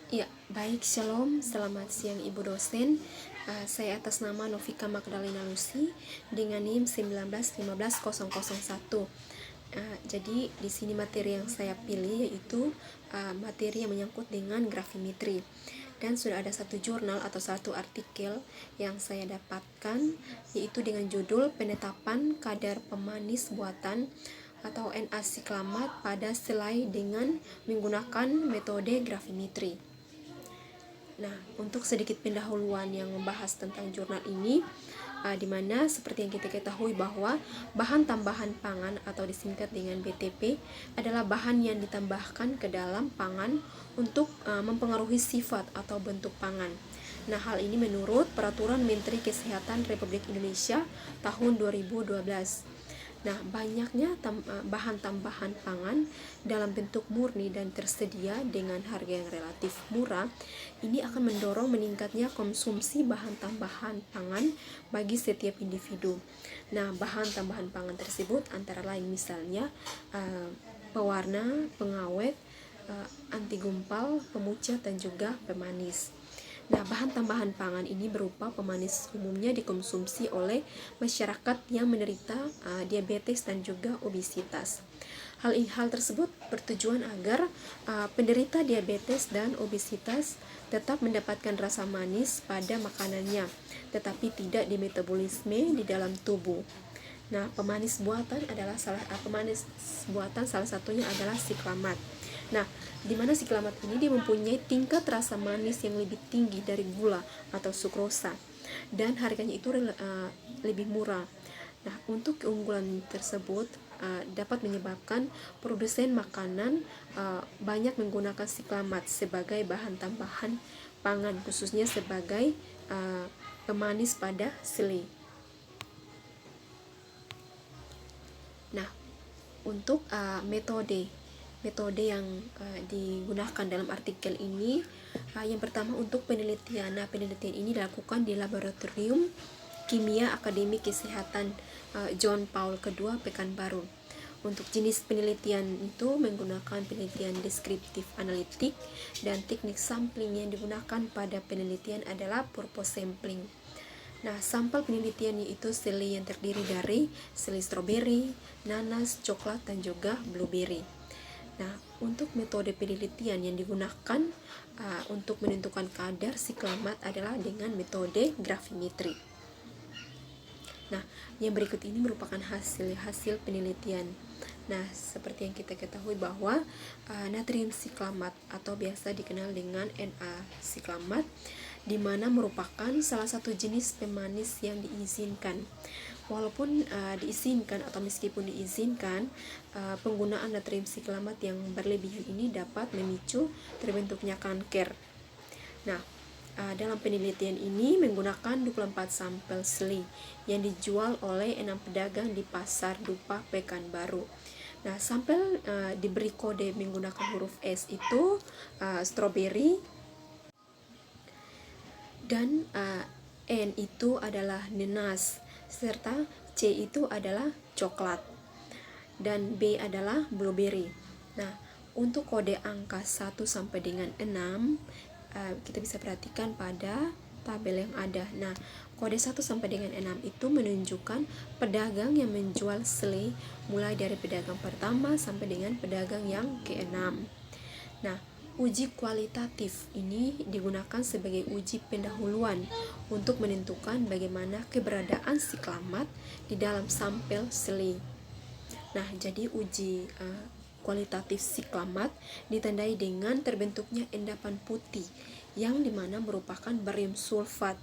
Ya, baik, shalom, selamat siang Ibu dosen. Saya atas nama Novika Magdalena Lucy dengan NIM 1915001. Jadi di sini materi yang saya pilih yaitu materi yang menyangkut dengan grafimetri. Dan sudah ada satu jurnal atau satu artikel yang saya dapatkan yaitu dengan judul penetapan kadar pemanis buatan atau N-asiklamat pada selai dengan menggunakan metode grafimetri. Nah, untuk sedikit pendahuluan yang membahas tentang jurnal ini, di mana seperti yang kita ketahui bahwa bahan tambahan pangan atau disingkat dengan BTP adalah bahan yang ditambahkan ke dalam pangan untuk mempengaruhi sifat atau bentuk pangan. Nah, hal ini menurut Peraturan Menteri Kesehatan Republik Indonesia tahun 2012. Nah, banyaknya bahan tambahan pangan dalam bentuk murni dan tersedia dengan harga yang relatif murah, ini akan mendorong meningkatnya konsumsi bahan tambahan pangan bagi setiap individu. Nah, bahan tambahan pangan tersebut antara lain misalnya pewarna, pengawet, anti gumpal, pemucat, dan juga pemanis. Nah, bahan tambahan pangan ini berupa pemanis umumnya dikonsumsi oleh masyarakat yang menderita diabetes dan juga obesitas. Hal tersebut bertujuan agar penderita diabetes dan obesitas tetap mendapatkan rasa manis pada makanannya, tetapi tidak dimetabolisme di dalam tubuh. Nah, pemanis buatan salah satunya adalah siklamat. Nah, di mana siklamat ini dia mempunyai tingkat rasa manis yang lebih tinggi dari gula atau sukrosa dan harganya itu lebih murah. Nah, untuk keunggulan tersebut dapat menyebabkan produsen makanan banyak menggunakan siklamat sebagai bahan tambahan pangan, khususnya sebagai pemanis pada selai. Nah, untuk metode yang digunakan dalam artikel ini, yang pertama untuk penelitian. Nah, penelitian ini dilakukan di Laboratorium Kimia Akademi Kesehatan John Paul II Pekanbaru. Untuk jenis penelitian itu menggunakan penelitian deskriptif analitik, dan teknik sampling yang digunakan pada penelitian adalah purpose sampling. Nah, sampel penelitian yaitu selai yang terdiri dari selai stroberi, nanas, coklat, dan juga blueberry. Nah, untuk metode penelitian yang digunakan untuk menentukan kadar siklamat adalah dengan metode grafimetri. Nah, yang berikut ini merupakan hasil penelitian. Nah, seperti yang kita ketahui bahwa natrium siklamat atau biasa dikenal dengan Na-siklamat, di mana merupakan salah satu jenis pemanis yang diizinkan. Walaupun diizinkan atau meskipun diizinkan, penggunaan natrium siklamat yang berlebihan ini dapat memicu terbentuknya kanker. Nah, dalam penelitian ini menggunakan 24 sampel selai yang dijual oleh 6 pedagang di Pasar Dupa Pekanbaru. Nah, sampel diberi kode menggunakan huruf S itu stroberi, dan N itu adalah nanas, serta C itu adalah coklat, dan B adalah blueberry. Nah, untuk kode angka 1 sampai dengan 6 kita bisa perhatikan pada tabel yang ada. Nah, kode 1 sampai dengan 6 itu menunjukkan pedagang yang menjual selai mulai dari pedagang pertama sampai dengan pedagang yang ke-6. Nah, uji kualitatif ini digunakan sebagai uji pendahuluan untuk menentukan bagaimana keberadaan siklamat di dalam sampel selai. Nah, jadi uji kualitatif siklamat ditandai dengan terbentuknya endapan putih yang dimana merupakan barium sulfat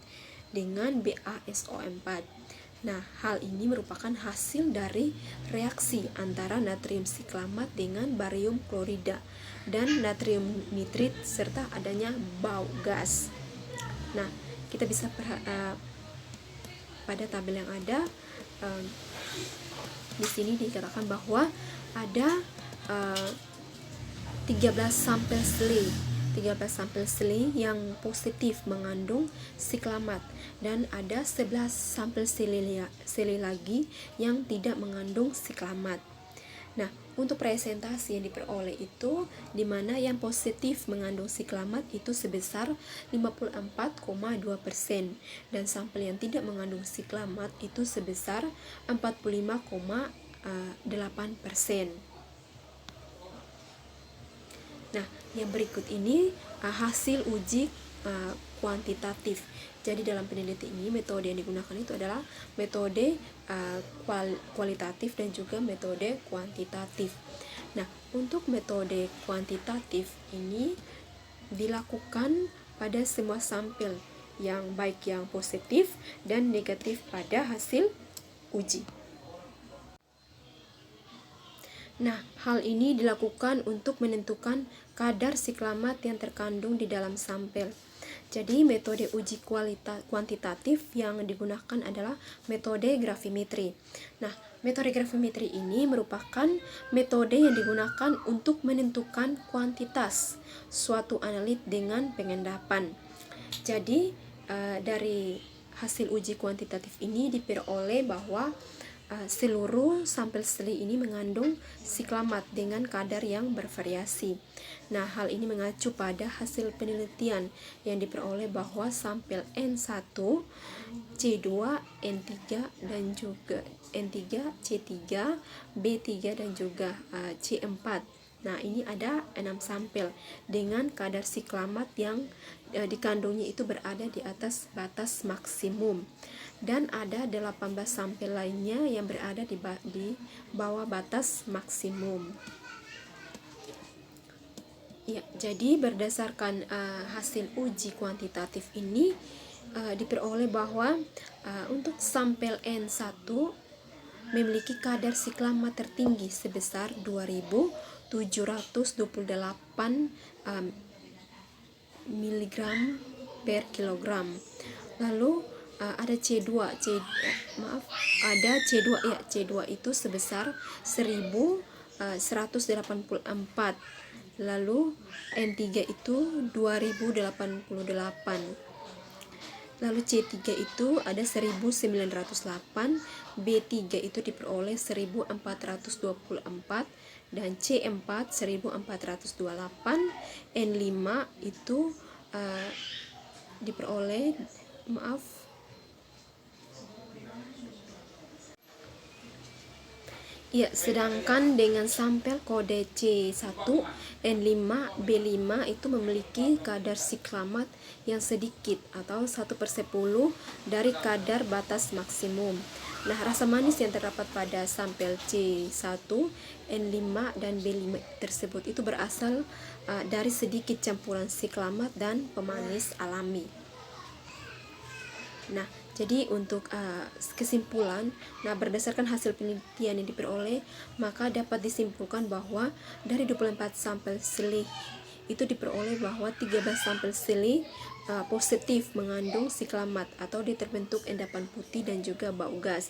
dengan BaSO4. Nah, hal ini merupakan hasil dari reaksi antara natrium siklamat dengan barium klorida dan natrium nitrit serta adanya bau gas. Nah, kita bisa pada tabel yang ada di sini dikatakan bahwa ada 13 sampel selai yang positif mengandung siklamat, dan ada 11 sampel selai lagi yang tidak mengandung siklamat. Nah, untuk presentasi yang diperoleh itu dimana yang positif mengandung siklamat itu sebesar 54,2% dan sampel yang tidak mengandung siklamat itu sebesar 45,8%. Nah, yang berikut ini hasil uji kuantitatif. Jadi dalam penelitian ini metode yang digunakan itu adalah metode kualitatif dan juga metode kuantitatif. Nah, untuk metode kuantitatif ini dilakukan pada semua sampel yang baik yang positif dan negatif pada hasil uji. Nah, hal ini dilakukan untuk menentukan kadar siklamat yang terkandung di dalam sampel. Jadi, metode uji kuantitatif yang digunakan adalah metode gravimetri. Nah, metode gravimetri ini merupakan metode yang digunakan untuk menentukan kuantitas suatu analit dengan pengendapan. Jadi, dari hasil uji kuantitatif ini diperoleh bahwa seluruh sampel seli ini mengandung siklamat dengan kadar yang bervariasi. Nah, hal ini mengacu pada hasil penelitian yang diperoleh bahwa sampel N1, C2, N3 dan juga N3, C3, B3 dan juga C4. Nah, ini ada 6 sampel dengan kadar siklamat yang dikandungnya itu berada di atas batas maksimum. Dan ada 18 sampel lainnya yang berada di bawah batas maksimum. Ya, jadi berdasarkan hasil uji kuantitatif ini diperoleh bahwa untuk sampel N1 memiliki kadar siklamat tertinggi sebesar 2728 mg per kilogram. Lalu ada C2 itu sebesar 1184. Lalu N3 itu 2088. Lalu C3 itu ada 1908, B3 itu diperoleh 1424 dan C4 1428, N5 itu diperoleh ya, sedangkan dengan sampel kode C1, N5, B5 itu memiliki kadar siklamat yang sedikit atau 1/10 dari kadar batas maksimum. Nah, rasa manis yang terdapat pada sampel C1, N5, dan B5 tersebut itu berasal dari sedikit campuran siklamat dan pemanis alami. Nah, jadi untuk kesimpulan, berdasarkan hasil penelitian yang diperoleh, maka dapat disimpulkan bahwa dari 24 sampel seli itu diperoleh bahwa 13 sampel seli positif mengandung siklamat atau dia terbentuk endapan putih dan juga bau gas.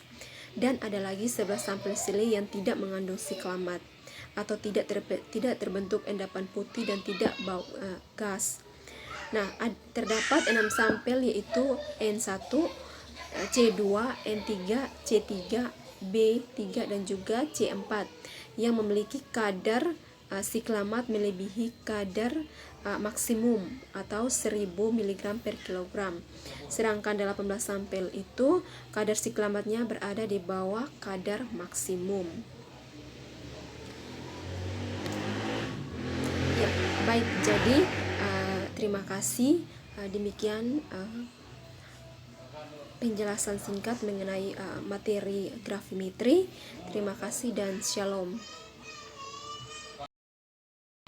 Dan ada lagi 11 sampel seli yang tidak mengandung siklamat atau tidak terbentuk endapan putih dan tidak bau gas. Nah, terdapat 6 sampel yaitu N1, C2, N3, C3, B3 dan juga C4 yang memiliki kadar siklamat melebihi kadar maksimum atau 1000 mg per kilogram. Sedangkan 18 sampel itu kadar siklamatnya berada di bawah kadar maksimum. Ya, baik, jadi terima kasih. Demikian penjelasan singkat mengenai materi gravimetri. Terima kasih dan shalom.